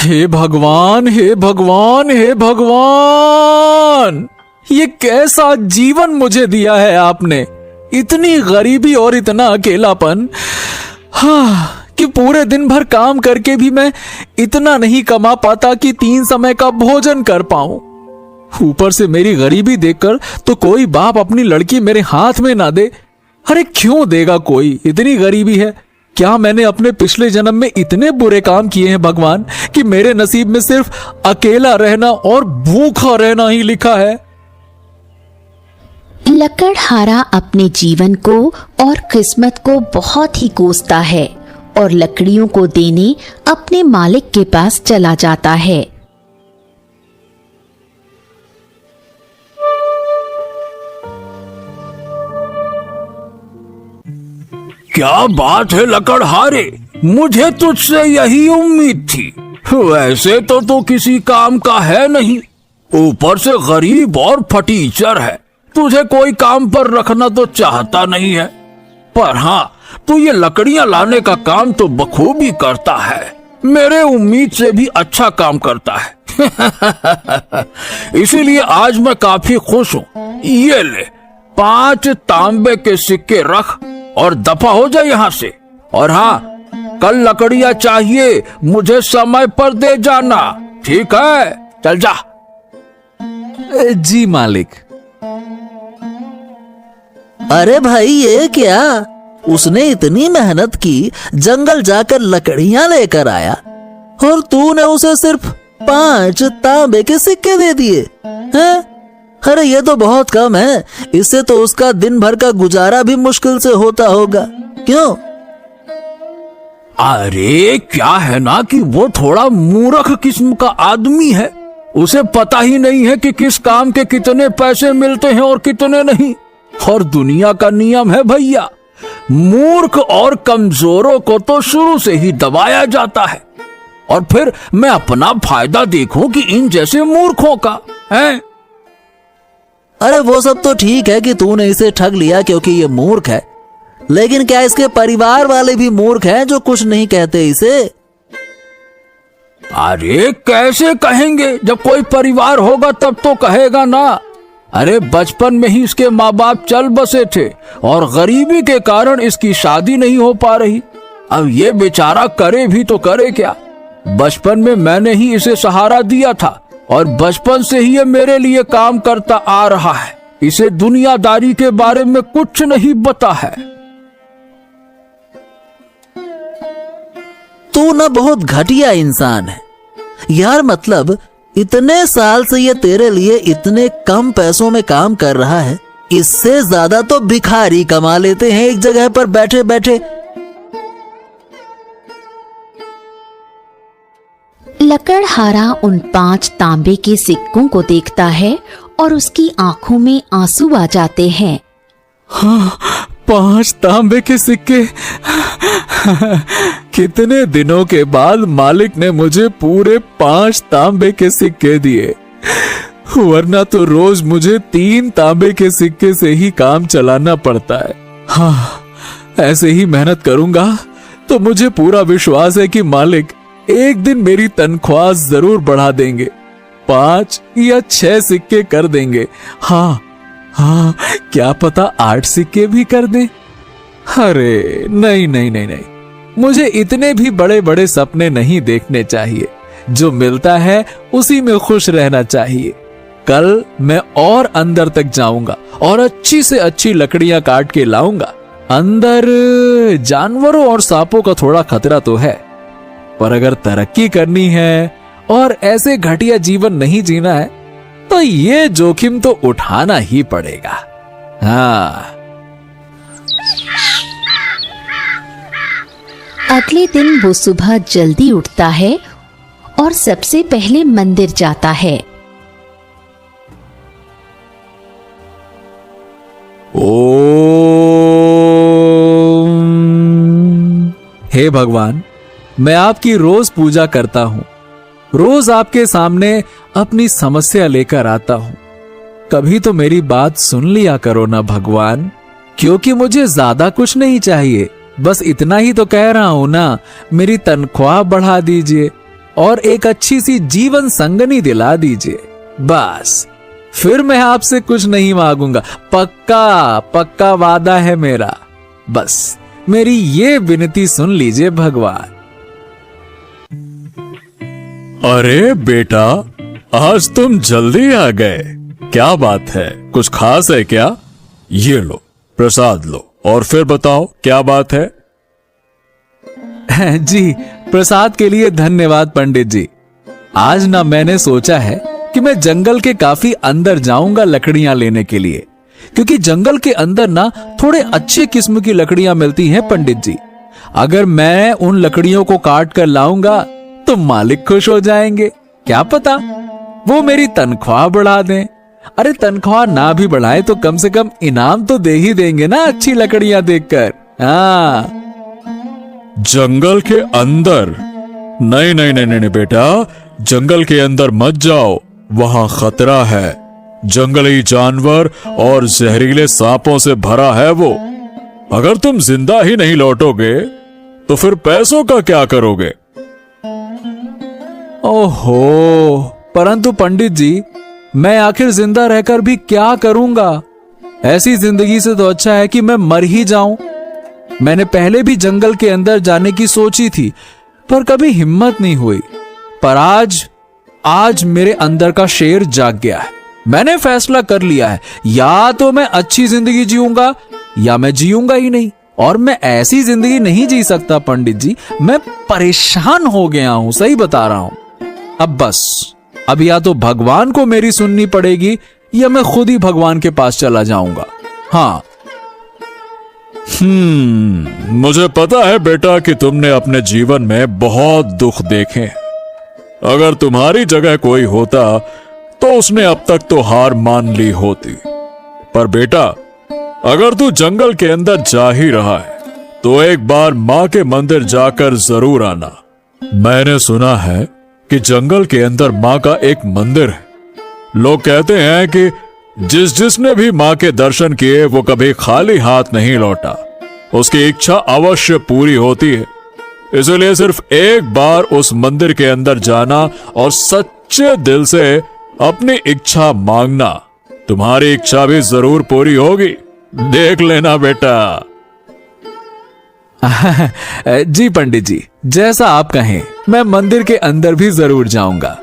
हे भगवान, हे भगवान, हे भगवान, ये कैसा जीवन मुझे दिया है आपने। इतनी गरीबी और इतना अकेलापन। हाँ, कि पूरे दिन भर काम करके भी मैं इतना नहीं कमा पाता कि 3 समय का भोजन कर पाऊं। ऊपर से मेरी गरीबी देखकर तो कोई बाप अपनी लड़की मेरे हाथ में ना दे। अरे क्यों देगा कोई, इतनी गरीबी है। क्या मैंने अपने पिछले जन्म में इतने बुरे काम किए हैं भगवान कि मेरे नसीब में सिर्फ अकेला रहना और भूखा रहना ही लिखा है। लकड़हारा अपने जीवन को और किस्मत को बहुत ही कोसता है और लकड़ियों को देने अपने मालिक के पास चला जाता है। क्या बात है लकड़हारे, मुझे तुझसे यही उम्मीद थी। वैसे तो तू किसी काम का है नहीं, ऊपर से गरीब और फटीचर है। तुझे कोई काम पर रखना तो चाहता नहीं है, पर हाँ, तू ये लकड़ियां लाने का काम तो बखूबी करता है। मेरे उम्मीद से भी अच्छा काम करता है। इसीलिए आज मैं काफी खुश हूँ। ये ले 5 तांबे के सिक्के रख और दफा हो जाए यहाँ से। और हाँ, कल लकड़ियां चाहिए, मुझे समय पर दे जाना, ठीक है? चल जा। जी मालिक। अरे भाई, ये क्या? उसने इतनी मेहनत की, जंगल जाकर लकड़ियां लेकर आया और तूने उसे सिर्फ 5 तांबे के सिक्के दे दिए हैं? अरे ये तो बहुत कम है। इससे तो उसका दिन भर का गुजारा भी मुश्किल से होता होगा। क्यों? अरे क्या है ना कि वो थोड़ा मूर्ख किस्म का आदमी है। उसे पता ही नहीं है कि किस काम के कितने पैसे मिलते हैं और कितने नहीं। और दुनिया का नियम है भैया, मूर्ख और कमजोरों को तो शुरू से ही दबाया जाता है। और फिर मैं अपना फायदा देखूं कि इन जैसे मूर्खों का है। अरे वो सब तो ठीक है कि तूने इसे ठग लिया क्योंकि ये मूर्ख है, लेकिन क्या इसके परिवार वाले भी मूर्ख हैं जो कुछ नहीं कहते इसे? अरे कैसे कहेंगे, जब कोई परिवार होगा तब तो कहेगा ना। अरे बचपन में ही इसके माँ बाप चल बसे थे और गरीबी के कारण इसकी शादी नहीं हो पा रही। अब ये बेचारा करे भी तो करे क्या। बचपन में मैंने ही इसे सहारा दिया था और बचपन से ही ये मेरे लिए काम करता आ रहा है। इसे दुनियादारी के बारे में कुछ नहीं पता है। तू ना बहुत घटिया इंसान है यार। मतलब इतने साल से ये तेरे लिए इतने कम पैसों में काम कर रहा है, इससे ज्यादा तो भिखारी कमा लेते हैं एक जगह पर बैठे बैठे। लकड़हारा उन 5 तांबे के सिक्कों को देखता है और उसकी आंखों में आंसू आ जाते हैं। हाँ, 5 तांबे के सिक्के। कितने दिनों के बाद मालिक ने मुझे पूरे 5 तांबे के सिक्के दिए, वरना तो रोज मुझे 3 तांबे के सिक्के से ही काम चलाना पड़ता है। हाँ, ऐसे ही मेहनत करूंगा तो मुझे पूरा विश्वास है कि मालिक एक दिन मेरी तनख्वाह जरूर बढ़ा देंगे, 5 या 6 सिक्के कर देंगे। हाँ हाँ, क्या पता 8 सिक्के भी कर दें। अरे नहीं नहीं नहीं नहीं, मुझे इतने भी बड़े बड़े सपने नहीं देखने चाहिए। जो मिलता है उसी में खुश रहना चाहिए। कल मैं और अंदर तक जाऊंगा और अच्छी से अच्छी लकड़ियां काट के लाऊंगा। अंदर जानवरों और सांपों का थोड़ा खतरा तो है, पर अगर तरक्की करनी है और ऐसे घटिया जीवन नहीं जीना है तो ये जोखिम तो उठाना ही पड़ेगा। हाँ। अगले दिन वो सुबह जल्दी उठता है और सबसे पहले मंदिर जाता है। ओम। हे भगवान, मैं आपकी रोज पूजा करता हूँ, रोज आपके सामने अपनी समस्या लेकर आता हूँ। कभी तो मेरी बात सुन लिया करो ना भगवान, क्योंकि मुझे ज्यादा कुछ नहीं चाहिए। बस इतना ही तो कह रहा हूं ना, मेरी तनख्वाह बढ़ा दीजिए। और एक अच्छी सी जीवन संगनी दिला दीजिए, बस फिर मैं आपसे कुछ नहीं मांगूंगा। पक्का पक्का वादा है मेरा। बस मेरी ये विनती सुन लीजिए भगवान। अरे बेटा, आज तुम जल्दी आ गए, क्या बात है? कुछ खास है क्या? ये लो प्रसाद लो, और फिर बताओ क्या बात है? जी, प्रसाद के लिए धन्यवाद पंडित जी। आज ना मैंने सोचा है कि मैं जंगल के काफी अंदर जाऊंगा लकड़ियां लेने के लिए, क्योंकि जंगल के अंदर ना थोड़े अच्छे किस्म की लकड़ियां मिलती हैं पंडित जी। अगर मैं उन लकड़ियों को काट कर लाऊंगा तो मालिक खुश हो जाएंगे। क्या पता वो मेरी तनख्वाह बढ़ा दें। अरे तनख्वाह ना भी बढ़ाए तो कम से कम इनाम तो दे ही देंगे ना अच्छी लकड़ियां देखकर। हाँ। जंगल के अंदर? नहीं नहीं नहीं नहीं बेटा, जंगल के अंदर मत जाओ, वहां खतरा है। जंगली जानवर और जहरीले सांपों से भरा है वो। अगर तुम जिंदा ही नहीं लौटोगे तो फिर पैसों का क्या करोगे? ओहो, परंतु पंडित जी, मैं आखिर जिंदा रहकर भी क्या करूंगा? ऐसी जिंदगी से तो अच्छा है कि मैं मर ही जाऊं। मैंने पहले भी जंगल के अंदर जाने की सोची थी, पर कभी हिम्मत नहीं हुई। पर आज मेरे अंदर का शेर जाग गया है। मैंने फैसला कर लिया है, या तो मैं अच्छी जिंदगी जीऊंगा या मैं जीऊंगा ही नहीं। और मैं ऐसी जिंदगी नहीं जी सकता पंडित जी, मैं परेशान हो गया हूं, सही बता रहा हूं। अब या तो भगवान को मेरी सुननी पड़ेगी या मैं खुद ही भगवान के पास चला जाऊंगा। हाँ। मुझे पता है बेटा कि तुमने अपने जीवन में बहुत दुख देखे। अगर तुम्हारी जगह कोई होता तो उसने अब तक तो हार मान ली होती। पर बेटा, अगर तू जंगल के अंदर जा ही रहा है तो एक बार मां के मंदिर जाकर जरूर आना। मैंने सुना है कि जंगल के अंदर मां का एक मंदिर है। लोग कहते हैं कि जिसने भी मां के दर्शन किए वो कभी खाली हाथ नहीं लौटा, उसकी इच्छा अवश्य पूरी होती है। इसलिए सिर्फ एक बार उस मंदिर के अंदर जाना और सच्चे दिल से अपनी इच्छा मांगना, तुम्हारी इच्छा भी जरूर पूरी होगी। देख लेना बेटा। जी पंडित जी, जैसा आप कहें, मैं मंदिर के अंदर भी जरूर जाऊंगा।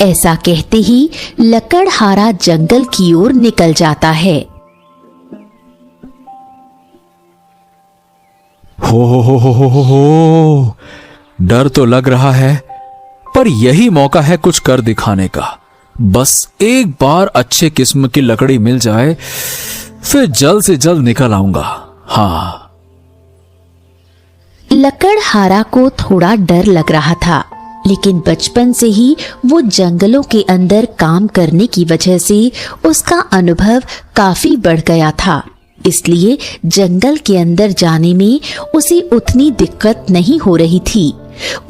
ऐसा कहते ही लकड़हारा जंगल की ओर निकल जाता है। हो, डर तो लग रहा है, पर यही मौका है कुछ कर दिखाने का। बस एक बार अच्छे किस्म की लकड़ी मिल जाए, फिर जल्द से जल्द निकल आऊंगा। हाँ। लकड़हारा को थोड़ा डर लग रहा था, लेकिन बचपन से ही वो जंगलों के अंदर काम करने की वजह से उसका अनुभव काफी बढ़ गया था। इसलिए जंगल के अंदर जाने में उसे उतनी दिक्कत नहीं हो रही थी।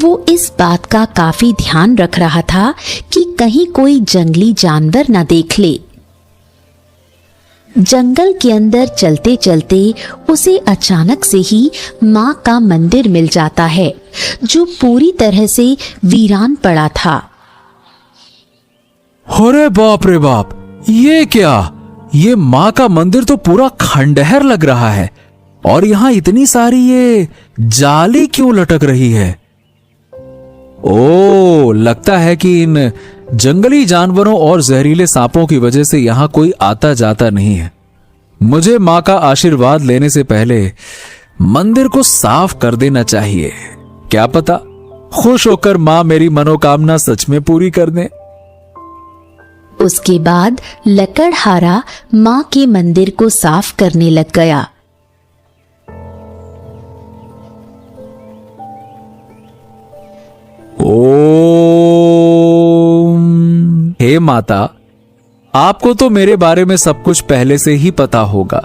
वो इस बात का काफी ध्यान रख रहा था कि कहीं कोई जंगली जानवर न देख ले। जंगल के अंदर चलते चलते उसे अचानक से ही माँ का मंदिर मिल जाता है, जो पूरी तरह से वीरान पड़ा था। अरे बाप रे बाप, ये क्या? ये माँ का मंदिर तो पूरा खंडहर लग रहा है, और यहाँ इतनी सारी ये जाली क्यों लटक रही है? ओ, लगता है कि इन जंगली जानवरों और जहरीले सांपों की वजह से यहाँ कोई आता जाता नहीं है। मुझे माँ का आशीर्वाद लेने से पहले मंदिर को साफ कर देना चाहिए। क्या पता खुश होकर माँ मेरी मनोकामना सच में पूरी कर दे। उसके बाद लकड़हारा माँ के मंदिर को साफ करने लग गया। ओम। हे माता, आपको तो मेरे बारे में सब कुछ पहले से ही पता होगा,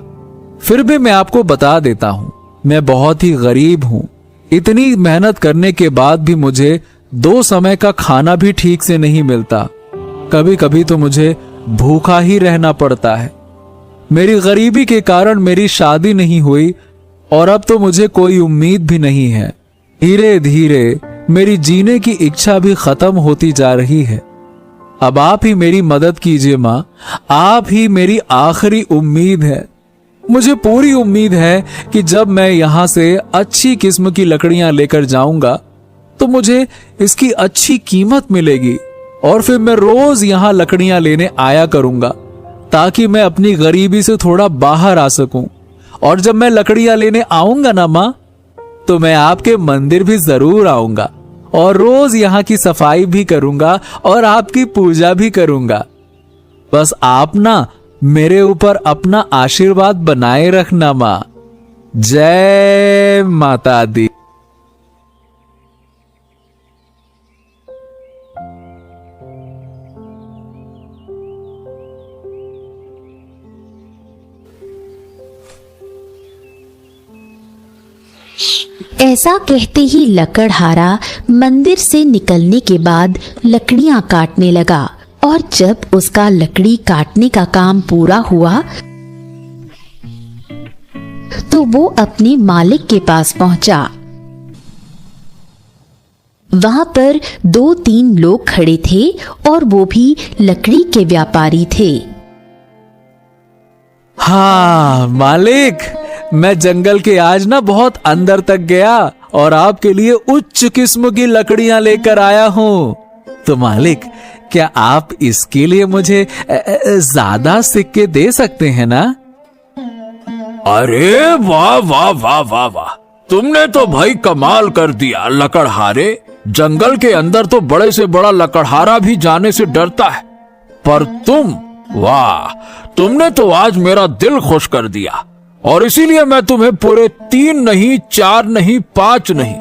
फिर भी मैं आपको बता देता हूं, मैं बहुत ही गरीब हूं। इतनी मेहनत करने के बाद भी मुझे 2 समय का खाना भी ठीक से नहीं मिलता। कभी कभी तो मुझे भूखा ही रहना पड़ता है। मेरी गरीबी के कारण मेरी शादी नहीं हुई और अब तो मुझे कोई उम्मीद भी नहीं है। धीरे धीरे मेरी जीने की इच्छा भी खत्म होती जा रही है। अब आप ही मेरी मदद कीजिए माँ, आप ही मेरी आखिरी उम्मीद है। मुझे पूरी उम्मीद है कि जब मैं यहाँ से अच्छी किस्म की लकड़ियां लेकर जाऊंगा तो मुझे इसकी अच्छी कीमत मिलेगी और फिर मैं रोज यहाँ लकड़ियां लेने आया करूंगा ताकि मैं अपनी गरीबी से थोड़ा बाहर आ सकूं। और जब मैं लकड़ियां लेने आऊंगा ना माँ, तो मैं आपके मंदिर भी जरूर आऊंगा और रोज यहाँ की सफाई भी करूंगा और आपकी पूजा भी करूंगा। बस आप ना मेरे ऊपर अपना आशीर्वाद बनाए रखना माँ। जय माता दी। ऐसा कहते ही लकड़हारा मंदिर से निकलने के बाद लकड़ियां काटने लगा और जब उसका लकड़ी काटने का काम पूरा हुआ तो वो अपने मालिक के पास पहुंचा। वहां पर 2-3 लोग खड़े थे और वो भी लकड़ी के व्यापारी थे। हाँ मालिक, मैं जंगल के आज ना बहुत अंदर तक गया और आपके लिए उच्च किस्म की लकड़ियां लेकर आया हूँ। तो मालिक, क्या आप इसके लिए मुझे ज्यादा सिक्के दे सकते हैं ना? अरे वाह वाह वाह वाह वाह, तुमने तो भाई कमाल कर दिया लकड़हारे। जंगल के अंदर तो बड़े से बड़ा लकड़हारा भी जाने से डरता है, पर तुम, वाह, तुमने तो आज मेरा दिल खुश कर दिया। और इसीलिए मैं तुम्हें पूरे 3 नहीं, 4 नहीं, 5 नहीं,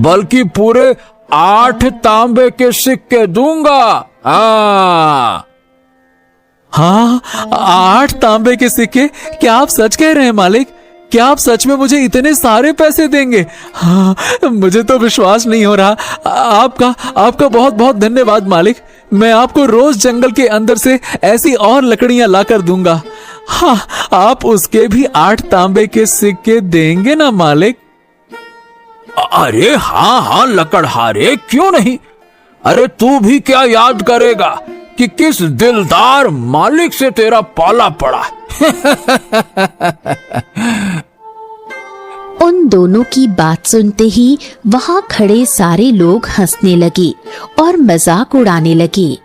बल्कि पूरे 8 तांबे के सिक्के दूंगा। हाँ, 8 तांबे के सिक्के? क्या आप सच कह रहे हैं मालिक? क्या आप सच में मुझे इतने सारे पैसे देंगे? हाँ, मुझे तो विश्वास नहीं हो रहा। आपका बहुत बहुत धन्यवाद मालिक। मैं आपको रोज जंगल के अंदर से ऐसी और लकड़ियां लाकर दूंगा। हाँ, आप उसके भी 8 तांबे के सिक्के देंगे ना मालिक? अरे हाँ हाँ लकड़हारे, क्यों नहीं। अरे तू भी क्या याद करेगा कि किस दिलदार मालिक से तेरा पाला पड़ा। उन दोनों की बात सुनते ही वहां खड़े सारे लोग हंसने लगे और मजाक उड़ाने लगे।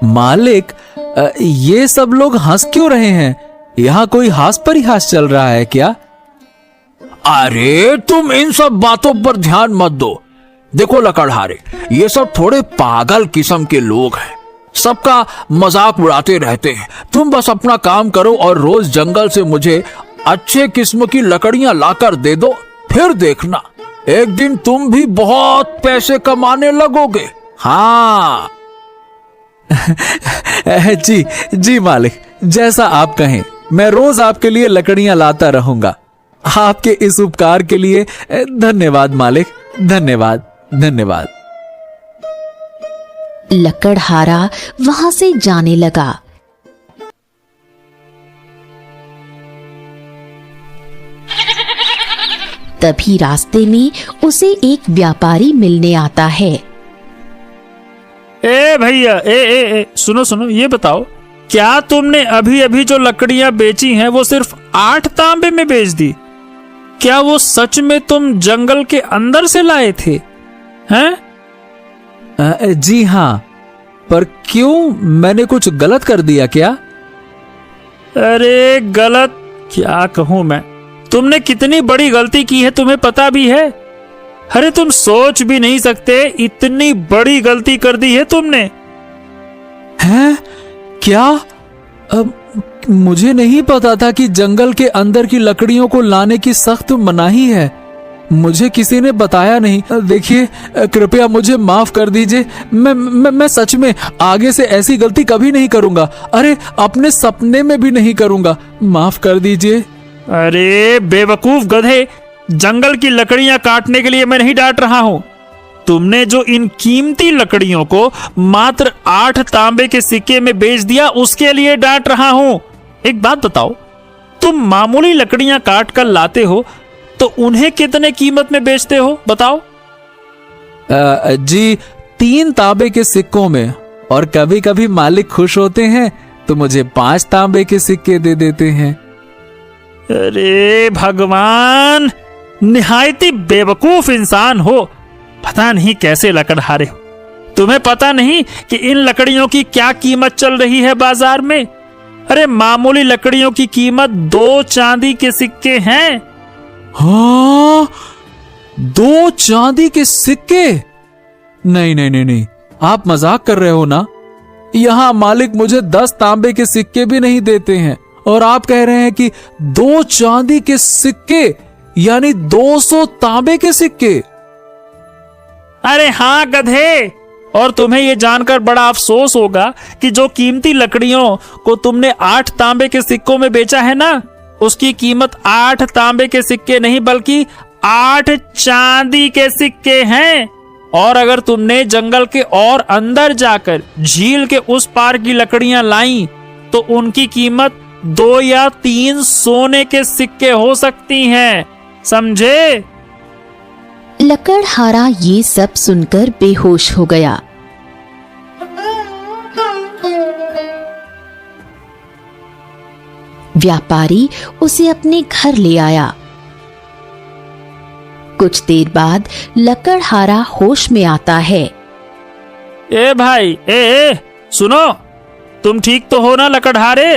मालिक, ये सब लोग हंस क्यों रहे हैं? यहाँ कोई हास परिहास चल रहा है क्या? अरे तुम इन सब बातों पर ध्यान मत दो। देखो लकड़हारे, ये सब थोड़े पागल किस्म के लोग हैं, सबका मजाक उड़ाते रहते हैं। तुम बस अपना काम करो और रोज जंगल से मुझे अच्छे किस्म की लकड़ियां लाकर दे दो, फिर देखना एक दिन तुम भी बहुत पैसे कमाने लगोगे। हाँ। जी मालिक, जैसा आप कहें, मैं रोज आपके लिए लकड़ियां लाता रहूंगा। आपके इस उपकार के लिए धन्यवाद मालिक, धन्यवाद धन्यवाद। लकड़हारा वहां से जाने लगा। तभी रास्ते में उसे एक व्यापारी मिलने आता है। ए भैया, ए सुनो, ये बताओ, क्या तुमने अभी अभी जो लकड़ियां बेची हैं वो सिर्फ 8 तांबे में बेच दी? क्या वो सच में तुम जंगल के अंदर से लाए थे? हैं? जी हाँ, पर क्यों, मैंने कुछ गलत कर दिया क्या? अरे गलत क्या कहूं मैं, तुमने कितनी बड़ी गलती की है तुम्हें पता भी है? अरे तुम सोच भी नहीं सकते, इतनी बड़ी गलती कर दी है तुमने। हैं? क्या? अब मुझे नहीं पता था कि जंगल के अंदर की लकड़ियों को लाने की सख्त मनाही है। मुझे किसी ने बताया नहीं। देखिए, कृपया मुझे माफ कर दीजिए। मैं सच में आगे से ऐसी गलती कभी नहीं करूंगा। अरे अपने सपने में भी नहीं करूंगा। माफ कर दीजिए। अरे बेवकूफ गधे, जंगल की लकड़ियां काटने के लिए मैं नहीं डांट रहा हूं। तुमने जो इन कीमती लकड़ियों को मात्र 8 तांबे के सिक्के में बेच दिया, उसके लिए डांट रहा हूं। एक बात बताओ, तुम मामूली लकड़ियां काट कर लाते हो तो उन्हें कितने कीमत में बेचते हो, बताओ? जी 3 तांबे के सिक्कों में, और कभी कभी मालिक खुश होते हैं तो मुझे 5 तांबे के सिक्के दे देते हैं। अरे भगवान, निहायती बेवकूफ इंसान हो। पता नहीं कैसे लकड़हारे हो। तुम्हें पता नहीं कि इन लकड़ियों की क्या कीमत चल रही है बाजार में? अरे मामूली लकड़ियों की कीमत 2 चांदी के सिक्के हैं। हाँ, 2 चांदी के सिक्के? नहीं नहीं नहीं नहीं, आप मजाक कर रहे हो ना? यहाँ मालिक मुझे 10 तांबे के सिक्के भी नहीं देते हैं, और आप कह रहे हैं कि 2 चांदी के सिक्के, यानी 200 तांबे के सिक्के? अरे हाँ गधे, और तुम्हें यह जानकर बड़ा अफसोस होगा कि जो कीमती लकड़ियों को तुमने 8 तांबे के सिक्कों में बेचा है ना, उसकी कीमत 8 तांबे के सिक्के नहीं बल्कि 8 चांदी के सिक्के हैं। और अगर तुमने जंगल के और अंदर जाकर झील के उस पार की लकड़ियां लाई तो उनकी कीमत 2 या 3 सोने के सिक्के हो सकती हैं, समझे? लकड़हारा ये सब सुनकर बेहोश हो गया। व्यापारी उसे अपने घर ले आया। कुछ देर बाद लकड़हारा होश में आता है। ए भाई, ए सुनो, तुम ठीक तो हो ना लकड़हारे?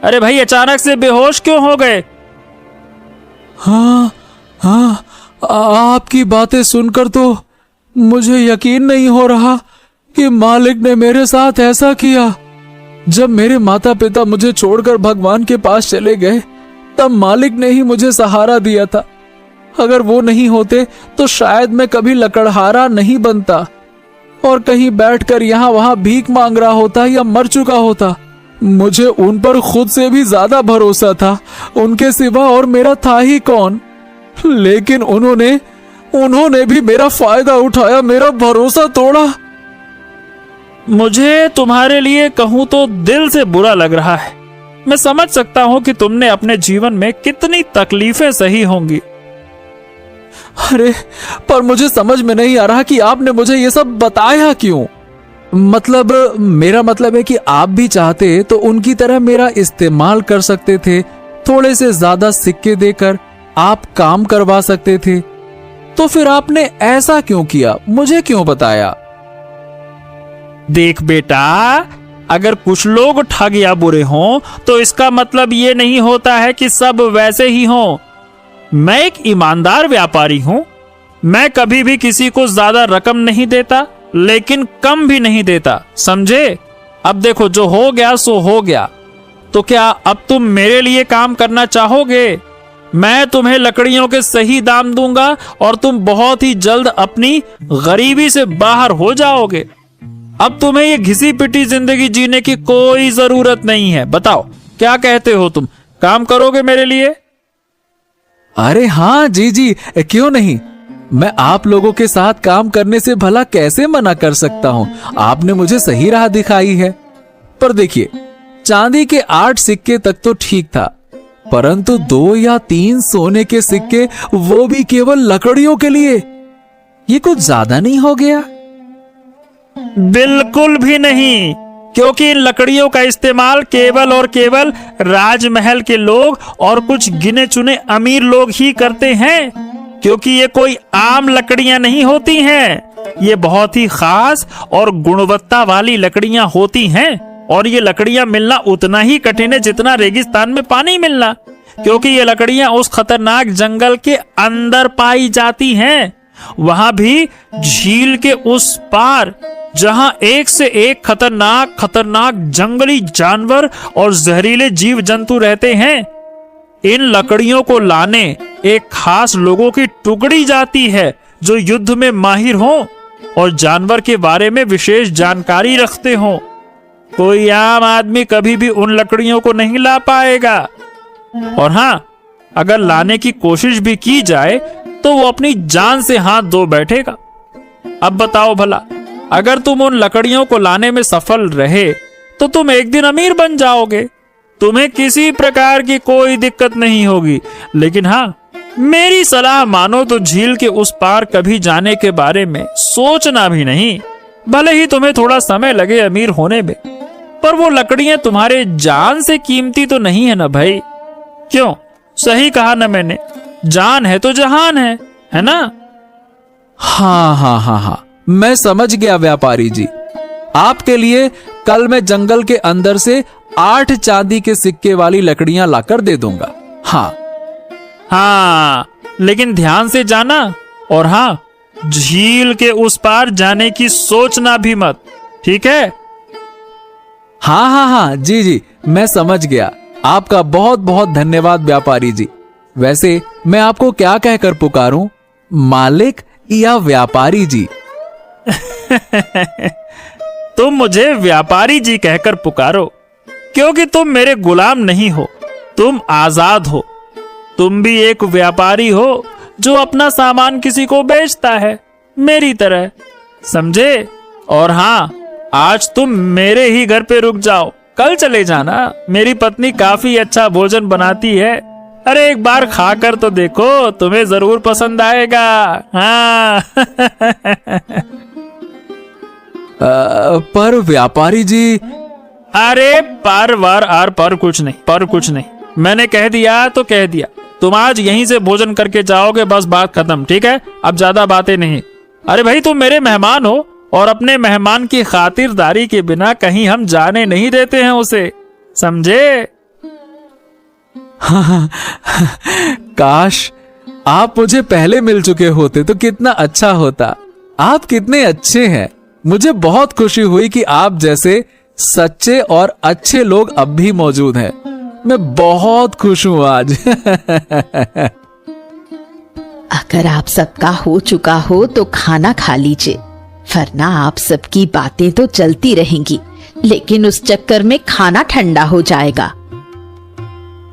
अरे भाई, अचानक से बेहोश क्यों हो गए? हाँ हाँ, आपकी बातें सुनकर तो मुझे यकीन नहीं हो रहा कि मालिक ने मेरे साथ ऐसा किया। जब मेरे माता पिता मुझे छोड़कर भगवान के पास चले गए, तब मालिक ने ही मुझे सहारा दिया था। अगर वो नहीं होते तो शायद मैं कभी लकड़हारा नहीं बनता और कहीं बैठकर यहाँ वहां भीख मांग रहा होता या मर चुका होता। मुझे उन पर खुद से भी ज्यादा भरोसा था, उनके सिवा और मेरा था ही कौन। लेकिन उन्होंने भी मेरा फायदा उठाया, मेरा भरोसा तोड़ा। मुझे तुम्हारे लिए कहूं तो दिल से बुरा लग रहा है। मैं समझ सकता हूं कि तुमने अपने जीवन में कितनी तकलीफें सही होंगी। अरे पर मुझे समझ में नहीं आ रहा कि आपने मुझे ये सब बताया क्यों। मतलब मेरा मतलब है कि आप भी चाहते तो उनकी तरह मेरा इस्तेमाल कर सकते थे, थोड़े से ज्यादा सिक्के देकर आप काम करवा सकते थे। तो फिर आपने ऐसा क्यों किया, मुझे क्यों बताया? देख बेटा, अगर कुछ लोग ठग या बुरे हों तो इसका मतलब ये नहीं होता है कि सब वैसे ही हों। मैं एक ईमानदार व्यापारी हूं। मैं कभी भी किसी को ज्यादा रकम नहीं देता, लेकिन कम भी नहीं देता, समझे? अब देखो, जो हो गया सो हो गया। तो क्या अब तुम मेरे लिए काम करना चाहोगे? मैं तुम्हें लकड़ियों के सही दाम दूंगा और तुम बहुत ही जल्द अपनी गरीबी से बाहर हो जाओगे। अब तुम्हें ये घिसी पिटी जिंदगी जीने की कोई जरूरत नहीं है। बताओ, क्या कहते हो तुम? काम करोगे मेरे लिए? अरे हाँ जी जी, क्यों नहीं। मैं आप लोगों के साथ काम करने से भला कैसे मना कर सकता हूँ। आपने मुझे सही राह दिखाई है। पर देखिए, चांदी के 8 सिक्के तक तो ठीक था, परंतु 2 या 3 सोने के सिक्के, वो भी केवल लकड़ियों के लिए, ये कुछ ज्यादा नहीं हो गया? बिल्कुल भी नहीं, क्योंकि इन लकड़ियों का इस्तेमाल केवल और केवल राजमहल के लोग और कुछ गिने चुने अमीर लोग ही करते हैं। क्योंकि ये कोई आम लकड़ियां नहीं होती हैं, ये बहुत ही खास और गुणवत्ता वाली लकड़ियां होती हैं। और ये लकड़ियां मिलना उतना ही कठिन है जितना रेगिस्तान में पानी मिलना, क्योंकि ये लकड़ियां उस खतरनाक जंगल के अंदर पाई जाती हैं, वहां भी झील के उस पार, जहां एक से एक खतरनाक जंगली जानवर और जहरीले जीव जंतु रहते हैं। इन लकड़ियों को लाने एक खास लोगों की टुकड़ी जाती है जो युद्ध में माहिर हों और जानवर के बारे में विशेष जानकारी रखते हों। कोई आम आदमी कभी भी उन लकड़ियों को नहीं ला पाएगा। और हां, अगर लाने की कोशिश भी की जाए तो वो अपनी जान से हाथ धो बैठेगा। अब बताओ भला, अगर तुम उन लकड़ियों को लाने में सफल रहे तो तुम एक दिन अमीर बन जाओगे, तुम्हें किसी प्रकार की कोई दिक्कत नहीं होगी। लेकिन हाँ, मेरी सलाह मानो तो झील के उस पार कभी जाने के बारे में सोचना भी नहीं। भले ही तुम्हें थोड़ा समय लगे अमीर होने में, पर वो लकड़ियां तुम्हारे जान से कीमती तो नहीं है ना भाई। क्यों, सही कहा ना मैंने? जान है तो जहान है ना? हाँ हाँ हाँ हाँ, मैं समझ गया व्यापारी जी। आपके लिए कल मैं जंगल के अंदर से 8 चांदी के सिक्के वाली लकड़ियां लाकर दे दूंगा। हाँ, लेकिन ध्यान से जाना, और हाँ, झील के उस पार जाने की सोचना भी मत, ठीक है? हाँ हाँ हाँ, जी जी, मैं समझ गया। आपका बहुत बहुत धन्यवाद व्यापारी जी। वैसे मैं आपको क्या कहकर पुकारूं, मालिक या व्यापारी जी? तुम मुझे व्यापारी जी कहकर पुकारो, क्योंकि तुम मेरे गुलाम नहीं हो, तुम आजाद हो। तुम भी एक व्यापारी हो जो अपना सामान किसी को बेचता है, मेरी तरह, समझे? और हाँ, आज तुम मेरे ही घर पे रुक जाओ, कल चले जाना। मेरी पत्नी काफी अच्छा भोजन बनाती है। अरे एक बार खाकर तो देखो, तुम्हें जरूर पसंद आएगा। हाँ। पर व्यापारी जी। अरे पर कुछ नहीं, मैंने कह दिया तो कह दिया। तुम आज यहीं से भोजन करके जाओगे, बस बात खत्म, ठीक है? अब ज्यादा बातें नहीं। अरे भाई, तुम मेरे मेहमान हो, और अपने मेहमान की खातिरदारी के बिना कहीं हम जाने नहीं देते हैं उसे, समझे? काश आप मुझे पहले मिल चुके होते तो कितना अच्छा होता। आप कितने अच्छे हैं। मुझे बहुत खुशी हुई कि आप जैसे सच्चे और अच्छे लोग अब भी मौजूद हैं। मैं बहुत खुश हूं आज। अगर आप सबका हो चुका हो तो खाना खा लीजिए, वरना आप सबकी बातें तो चलती रहेंगी, लेकिन उस चक्कर में खाना ठंडा हो जाएगा।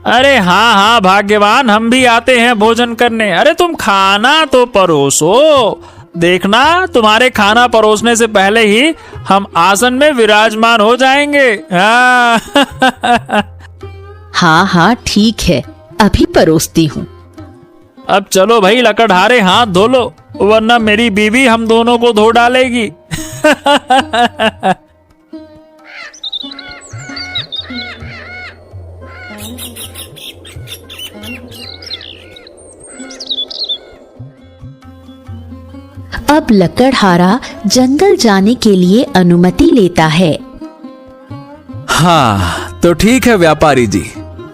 अरे हाँ हाँ भाग्यवान, हम भी आते हैं भोजन करने। अरे तुम खाना तो परोसो, देखना तुम्हारे खाना परोसने से पहले ही हम आसन में विराजमान हो जाएंगे। हाँ हाँ ठीक है, अभी परोसती हूँ। अब चलो भाई लकड़हारे, हाथ धो लो, वरना मेरी बीवी हम दोनों को धो डालेगी। अब लकड़हारा जंगल जाने के लिए अनुमति लेता है। हाँ तो ठीक है व्यापारी जी,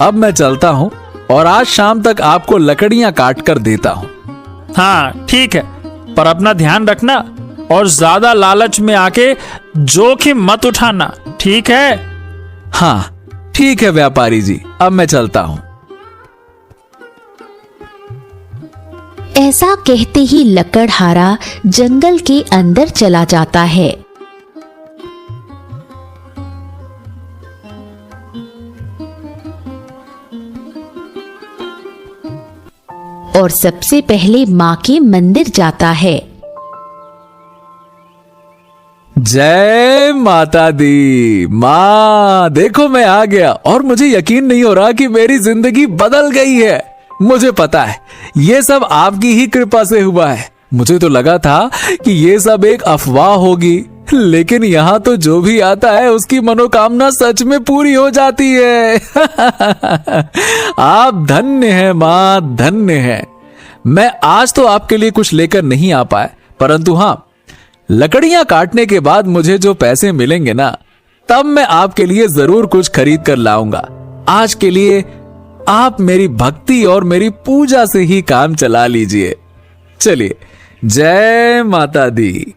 अब मैं चलता हूँ और आज शाम तक आपको लकड़ियां काट कर देता हूँ। हाँ ठीक है, पर अपना ध्यान रखना और ज्यादा लालच में आके जोखिम मत उठाना, ठीक है? हाँ ठीक है व्यापारी जी, अब मैं चलता हूँ। ऐसा कहते ही लकड़हारा जंगल के अंदर चला जाता है। और सबसे पहले माँ के मंदिर जाता है। जय माता दी। माँ देखो मैं आ गया, और मुझे यकीन नहीं हो रहा कि मेरी जिंदगी बदल गई है। मुझे पता है ये सब आपकी ही कृपा से हुआ है। मुझे तो लगा था कि ये सब एक अफवाह होगी, लेकिन यहाँ तो जो भी आता है उसकी मनोकामना सच में पूरी हो जाती है। आप धन्य हैं माँ, धन्य हैं। मैं आज तो आपके लिए कुछ लेकर नहीं आ पाया, परंतु हाँ, लकड़ियां काटने के बाद मुझे जो पैसे मिलेंगे ना, तब मैं आपके लिए जरूर कुछ खरीद कर लाऊंगा। आज के लिए आप मेरी भक्ति और मेरी पूजा से ही काम चला लीजिए। चलिए, जय माता दी।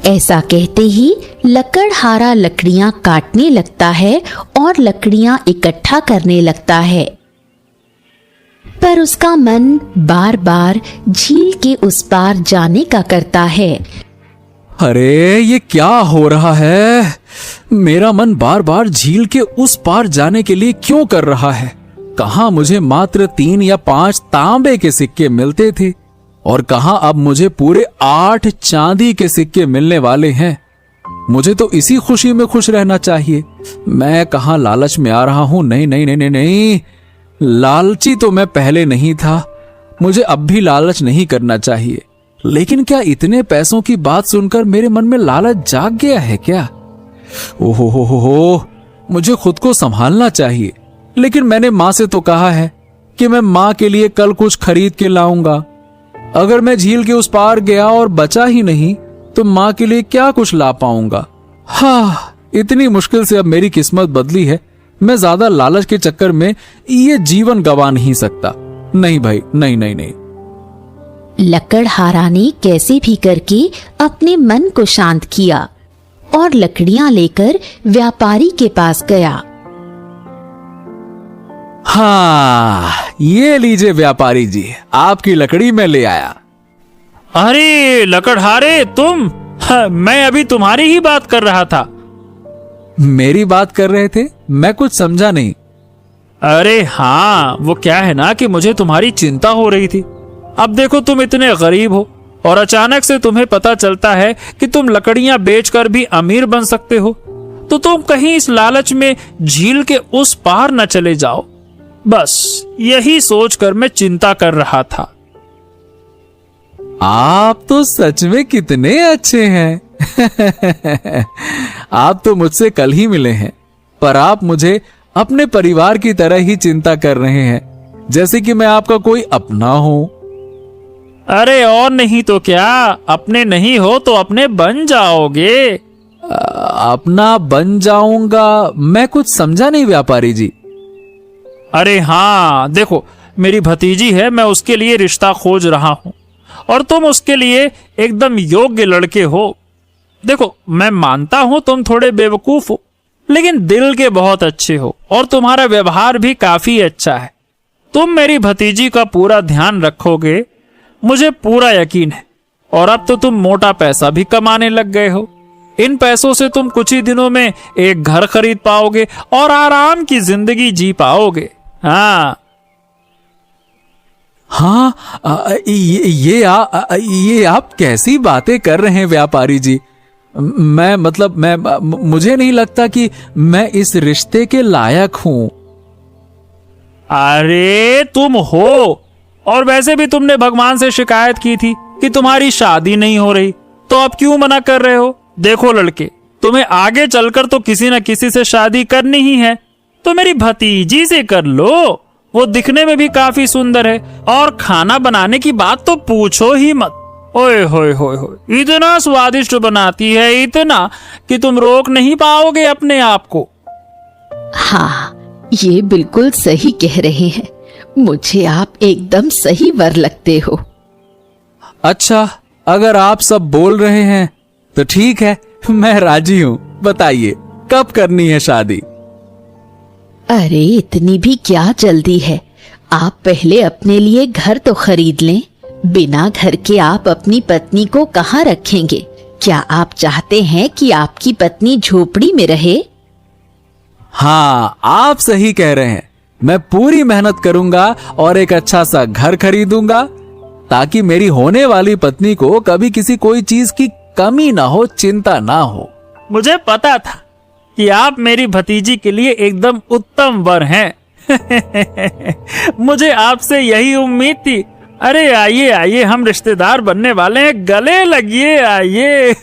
ऐसा कहते ही लकड़हारा लकड़ियां काटने लगता है और लकड़ियां इकट्ठा करने लगता है, पर उसका मन बार बार झील के उस पार जाने का करता है। अरे ये क्या हो रहा है? मेरा मन बार बार झील के उस पार जाने के लिए क्यों कर रहा है? कहाँ मुझे मात्र 3 या 5 तांबे के सिक्के मिलते थे, और कहाँ अब मुझे पूरे 8 चांदी के सिक्के मिलने वाले हैं। मुझे तो इसी खुशी में खुश रहना चाहिए। मैं कहाँ लालच में आ रहा हूं? नहीं नहीं नहीं नहीं नहीं, लालची तो मैं पहले नहीं था, मुझे अब भी लालच नहीं करना चाहिए। लेकिन क्या इतने पैसों की बात सुनकर मेरे मन में लालच जाग गया है क्या? ओहो हो, मुझे खुद को संभालना चाहिए। लेकिन मैंने माँ से तो कहा है कि मैं माँ के लिए कल कुछ खरीद के लाऊंगा। अगर मैं झील के उस पार गया और बचा ही नहीं तो माँ के लिए क्या कुछ ला पाऊंगा? हाँ, इतनी मुश्किल से अब मेरी किस्मत बदली है, मैं ज्यादा लालच के चक्कर में ये जीवन गंवा नहीं सकता। नहीं भाई, नहीं नहीं नहीं। लकड़हारा ने कैसे भी करके अपने मन को शांत किया और लकड़ियां लेकर व्यापारी के पास गया। हाँ, ये लीजिए व्यापारी जी, आपकी लकड़ी मैं ले आया। अरे लकड़हारे तुम, हाँ, मैं अभी तुम्हारी ही बात कर रहा था। मेरी बात कर रहे थे? मैं कुछ समझा नहीं। अरे हाँ, वो क्या है ना कि मुझे तुम्हारी चिंता हो रही थी। अब देखो तुम इतने गरीब हो और अचानक से तुम्हें पता चलता है कि तुम लकड़ियां बेचकर भी अमीर बन सकते हो, तो तुम कहीं इस लालच में झील के उस पार न चले जाओ। बस यही सोचकर मैं चिंता कर रहा था। आप तो सच में कितने अच्छे हैं। आप तो मुझसे कल ही मिले हैं, पर आप मुझे अपने परिवार की तरह ही चिंता कर रहे हैं, जैसे कि मैं आपका कोई अपना हूं। अरे और नहीं तो क्या, अपने नहीं हो तो अपने बन जाओगे। अपना बन जाऊंगा? मैं कुछ समझा नहीं व्यापारी जी। अरे हाँ, देखो मेरी भतीजी है, मैं उसके लिए रिश्ता खोज रहा हूँ और तुम उसके लिए एकदम योग्य लड़के हो। देखो मैं मानता हूँ तुम थोड़े बेवकूफ हो, लेकिन दिल के बहुत अच्छे हो और तुम्हारा व्यवहार भी काफी अच्छा है। तुम मेरी भतीजी का पूरा ध्यान रखोगे, मुझे पूरा यकीन है। और अब तो तुम मोटा पैसा भी कमाने लग गए हो। इन पैसों से तुम कुछ ही दिनों में एक घर खरीद पाओगे और आराम की जिंदगी जी पाओगे। हाँ हाँ, ये आप कैसी बातें कर रहे हैं व्यापारी जी? मुझे नहीं लगता कि मैं इस रिश्ते के लायक हूं। अरे तुम हो, और वैसे भी तुमने भगवान से शिकायत की थी कि तुम्हारी शादी नहीं हो रही, तो अब क्यों मना कर रहे हो? देखो लड़के, तुम्हें आगे चलकर तो किसी न किसी से शादी करनी ही है, तो मेरी भतीजी से कर लो। वो दिखने में भी काफी सुंदर है और खाना बनाने की बात तो पूछो ही मत। ओए होए होए होए, इतना स्वादिष्ट बनाती है, इतना कि तुम रोक नहीं पाओगे अपने आप को। हाँ, ये बिल्कुल सही कह रहे हैं, मुझे आप एकदम सही वर लगते हो। अच्छा, अगर आप सब बोल रहे हैं तो ठीक है, मैं राजी हूं। बताइए कब करनी है शादी? अरे इतनी भी क्या जल्दी है, आप पहले अपने लिए घर तो खरीद लें। बिना घर के आप अपनी पत्नी को कहाँ रखेंगे? क्या आप चाहते हैं कि आपकी पत्नी झोपड़ी में रहे? हाँ, आप सही कह रहे हैं। मैं पूरी मेहनत करूंगा और एक अच्छा सा घर खरीदूंगा, ताकि मेरी होने वाली पत्नी को कभी किसी कोई चीज की कमी ना हो, चिंता ना हो। मुझे पता था कि आप मेरी भतीजी के लिए एकदम उत्तम वर हैं। मुझे आपसे यही उम्मीद थी। अरे आइए आइए, हम रिश्तेदार बनने वाले हैं, गले लगिए, आइए।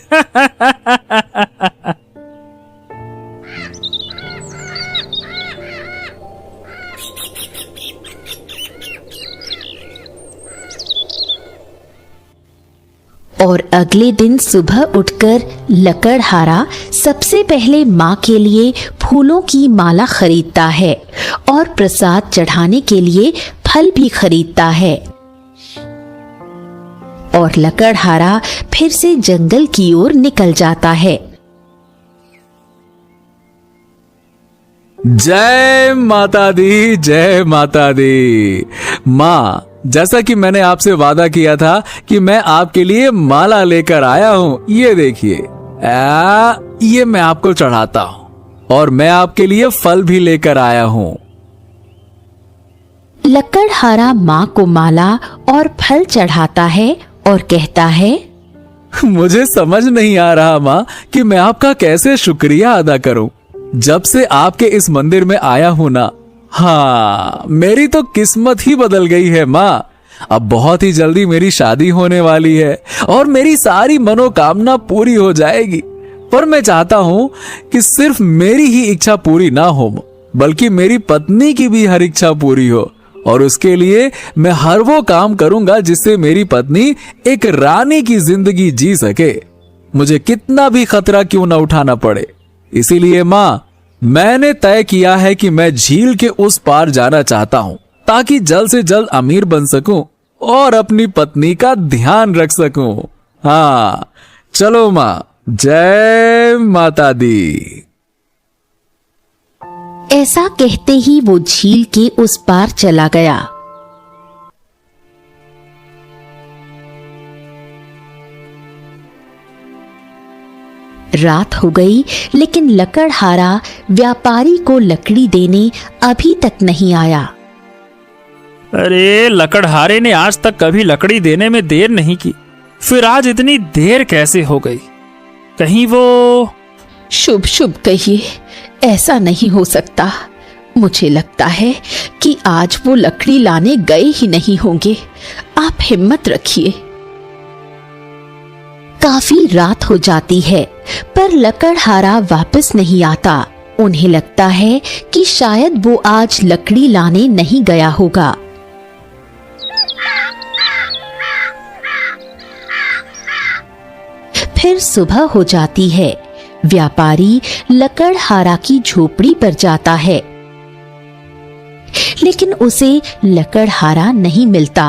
और अगले दिन सुबह उठकर लकड़हारा सबसे पहले माँ के लिए फूलों की माला खरीदता है और प्रसाद चढ़ाने के लिए फल भी खरीदता है। और लकड़हारा फिर से जंगल की ओर निकल जाता है। जय माता दी, जय माता दी। माँ, जैसा कि मैंने आपसे वादा किया था कि मैं आपके लिए माला लेकर आया हूँ, ये देखिए, ये मैं आपको चढ़ाता हूँ और मैं आपके लिए फल भी लेकर आया हूँ। लकड़हारा माँ को माला और फल चढ़ाता है और कहता है, मुझे समझ नहीं आ रहा माँ कि मैं आपका कैसे शुक्रिया अदा करूं। जब से आपके इस मंदिर में आया हूं ना, हाँ, मेरी तो किस्मत ही बदल गई है माँ। अब बहुत ही जल्दी मेरी शादी होने वाली है और मेरी सारी मनोकामना पूरी हो जाएगी। पर मैं चाहता हूं कि सिर्फ मेरी ही इच्छा पूरी ना हो, बल्कि मेरी पत्नी की भी हर इच्छा पूरी हो। और उसके लिए मैं हर वो काम करूंगा जिससे मेरी पत्नी एक रानी की जिंदगी जी सके, मुझे कितना भी खतरा क्यों ना उठाना पड़े। इसीलिए माँ, मैंने तय किया है कि मैं झील के उस पार जाना चाहता हूँ, ताकि जल्द से जल्द अमीर बन सकूं और अपनी पत्नी का ध्यान रख सकूं। हाँ, चलो माँ, जय माता दी। ऐसा कहते ही वो झील के उस पार चला गया। रात हो गई, लेकिन लकड़हारा व्यापारी को लकड़ी देने अभी तक नहीं आया। अरे, लकड़हारे ने आज तक कभी लकड़ी देने में देर नहीं की, फिर आज इतनी देर कैसे हो गई? कहीं वो... शुभ शुभ कहिए, ऐसा नहीं हो सकता। मुझे लगता है कि आज वो लकड़ी लाने गए ही नहीं होंगे। आप हिम्मत रखिए। काफी रात हो जाती है, पर लकड़हारा वापस नहीं आता। उन्हें लगता है कि शायद वो आज लकड़ी लाने नहीं गया होगा। फिर सुबह हो जाती है। व्यापारी लकड़हारा की झोपड़ी पर जाता है, लेकिन उसे लकड़हारा नहीं मिलता।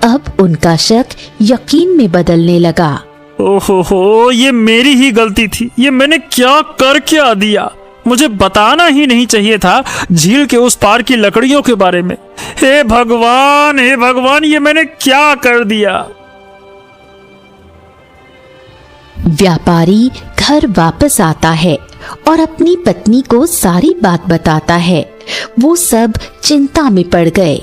अब उनका शक यकीन में बदलने लगा। ओहो, ये मेरी ही गलती थी। ये मैंने क्या कर क्या दिया? मुझे बताना ही नहीं चाहिए था झील के उस पार की लकड़ियों के बारे में। हे भगवान, हे भगवान, ये मैंने क्या कर दिया? व्यापारी घर वापस आता है और अपनी पत्नी को सारी बात बताता है। वो सब चिंता में पड़ गए।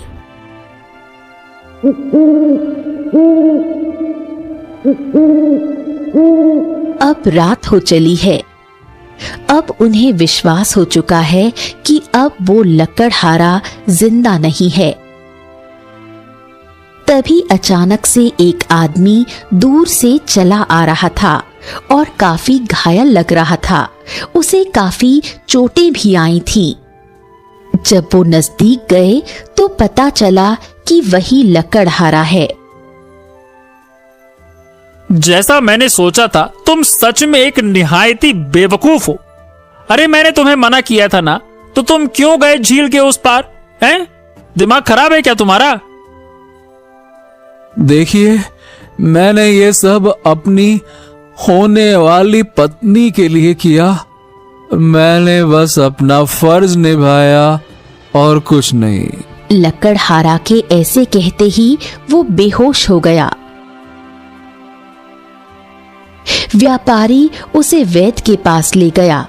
अब रात हो चली है। अब उन्हें विश्वास हो चुका है कि अब वो लकड़हारा जिंदा नहीं है। तभी अचानक से एक आदमी दूर से चला आ रहा था और काफी घायल लग रहा था। उसे काफी चोटें भी आई थीं। जब वो नजदीक गए तो पता चला कि वही लकड़हारा है। जैसा मैंने सोचा था, तुम सच में एक निहायती बेवकूफ हो। अरे, मैंने तुम्हें मना किया था ना, तो तुम क्यों गए झील के उस पार? हैं? दिमाग खराब है क्या तुम्हारा? देखिए, मैंने ये सब अपनी होने वाली पत्नी के लिए किया। मैंने बस अपना फर्ज निभाया और कुछ नहीं। लकड़हारा के ऐसे कहते ही वो बेहोश हो गया। व्यापारी उसे वैद्य के पास ले गया।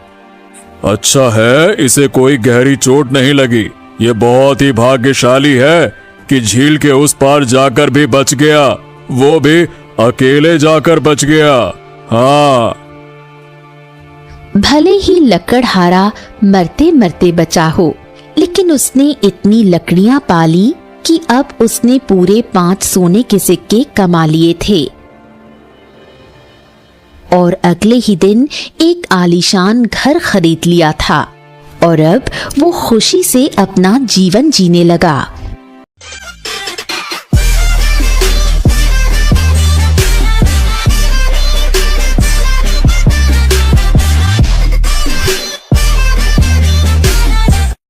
अच्छा है, इसे कोई गहरी चोट नहीं लगी। ये बहुत ही भाग्यशाली है कि झील के उस पार जाकर भी बच गया, वो भी अकेले जाकर बच गया। हाँ, भले ही लकड़हारा मरते मरते बचा हो, लेकिन उसने इतनी लकड़ियां पाली कि अब उसने पूरे 5 सोने के सिक्के कमा लिए थे। और अगले ही दिन एक आलीशान घर खरीद लिया था और अब वो खुशी से अपना जीवन जीने लगा।